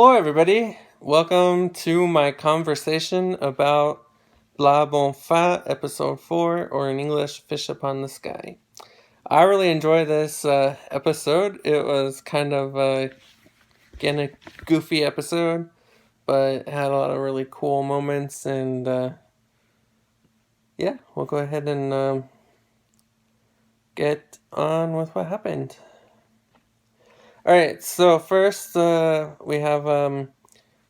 Hello, everybody. Welcome to my conversation about Pla bon episode 4, or in English, Fish Upon the Sky. I really enjoyed this episode. It was kind of, again, a goofy episode, but it had a lot of really cool moments, and yeah, we'll go ahead and get on with what happened. Alright, so first we have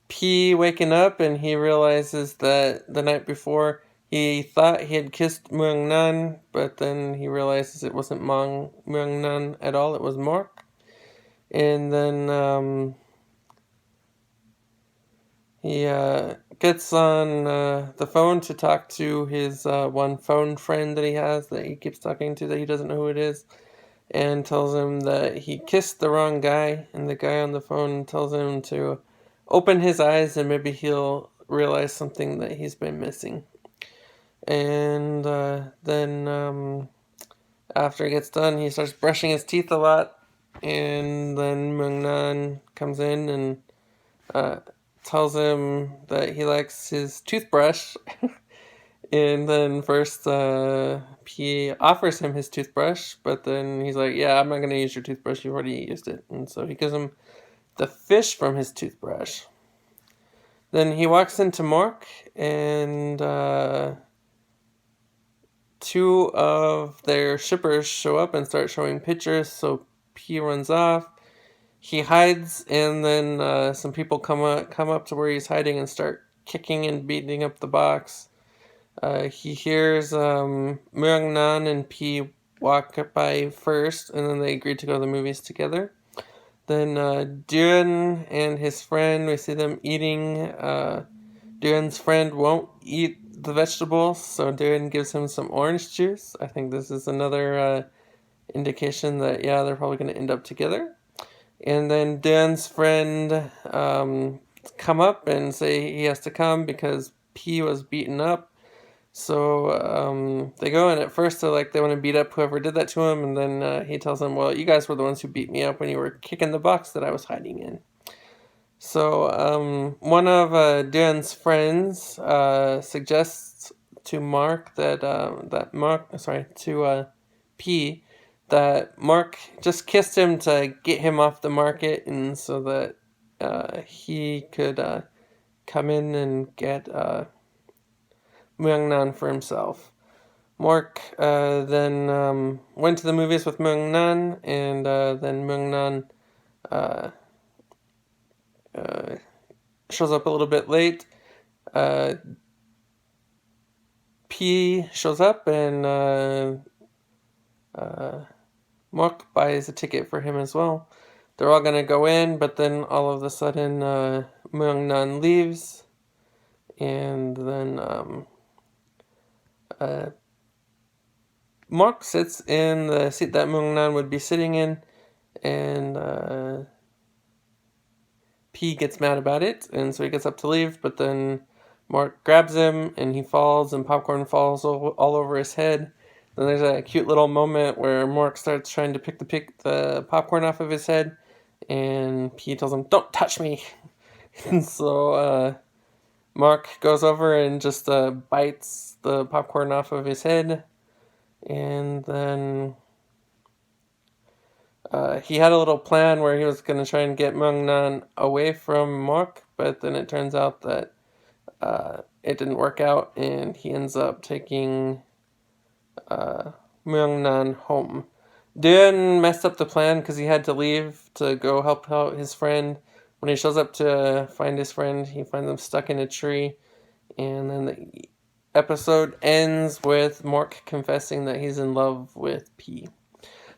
P waking up, and he realizes that the night before he thought he had kissed Muang Nan, but then he realizes it wasn't Muang Nan at all, it was Mork. And then he gets on the phone to talk to his one phone friend that he has that he keeps talking to that he doesn't know who it is, and tells him that he kissed the wrong guy, and the guy on the phone tells him to open his eyes and maybe he'll realize something that he's been missing. And then after he gets done, he starts brushing his teeth a lot, and then Mungnan comes in and tells him that he likes his toothbrush. And then first he offers him his toothbrush, but then he's like, yeah, I'm not going to use your toothbrush, you've already used it. And so he gives him the fish from his toothbrush. Then he walks into Mork, and two of their shippers show up and start showing pictures, so P runs off. He hides, and then some people come up to where he's hiding and start kicking and beating up the box. He hears Muang Nan and P walk by first, and then they agreed to go to the movies together. Then Duan and his friend, we see them eating. Duan's friend won't eat the vegetables, so Duan gives him some orange juice. I think this is another indication that, yeah, they're probably going to end up together. And then Duan's friend come up and say he has to come because P was beaten up. So they go, and at first they want to beat up whoever did that to him, and then he tells them, well, you guys were the ones who beat me up when you were kicking the box that I was hiding in. So one of Duan's friends suggests to Mark to P that Mark just kissed him to get him off the market, and so that he could come in and get Muang Nan for himself. Mork then went to the movies with Muang Nan, and then Muang Nan shows up a little bit late. P shows up, and Mork buys a ticket for him as well. They're all gonna go in, but then all of a sudden Muang Nan leaves, and then Mark sits in the seat that Muang Nan would be sitting in, and P gets mad about it, and so he gets up to leave, but then Mark grabs him, and he falls, and popcorn falls all over his head. Then there's a cute little moment where Mark starts trying to pick the popcorn off of his head, and P tells him, "Don't touch me!" And so Mark goes over and just bites the popcorn off of his head, and then he had a little plan where he was going to try and get Muang Nan away from Mark, but then it turns out that it didn't work out, and he ends up taking Muang Nan home. Duan messed up the plan because he had to leave to go help out his friend. When he shows up to find his friend, he finds him stuck in a tree, and then the episode ends with Mork confessing that he's in love with P.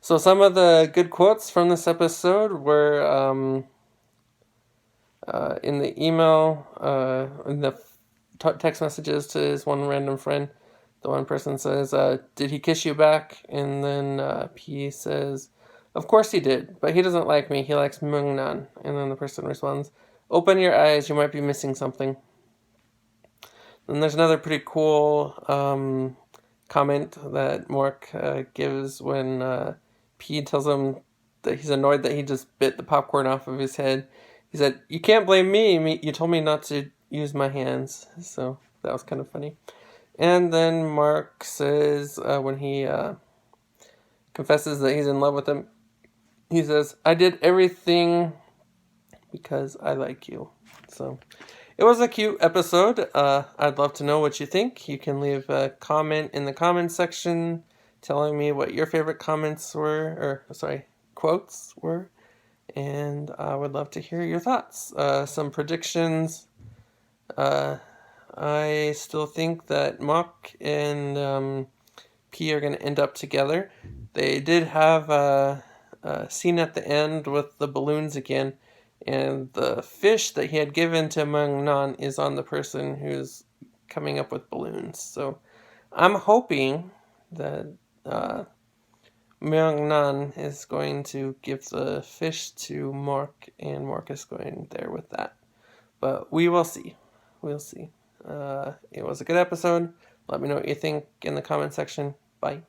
So some of the good quotes from this episode were in the email, in the text messages to his one random friend. The one person says, "Did he kiss you back?" And then P says, "Of course he did, but he doesn't like me. He likes Muang Nan." And then the person responds, "Open your eyes. You might be missing something." Then there's another pretty cool comment that Mork gives when P tells him that he's annoyed that he just bit the popcorn off of his head. He said, "You can't blame me. You told me not to use my hands." So that was kind of funny. And then Mark says, when he confesses that he's in love with him, he says, "I did everything because I like you." So it was a cute episode. I'd love to know what you think. You can leave a comment in the comment section telling me what your favorite quotes were. And I would love to hear your thoughts. Some predictions. I still think that Mock and P are going to end up together. They did have a scene at the end with the balloons again, and the fish that he had given to Meng Nan is on the person who's coming up with balloons. So I'm hoping that Meng Nan is going to give the fish to Mark, and Mark is going there with that. But we will see. We'll see. It was a good episode. Let me know what you think in the comment section. Bye.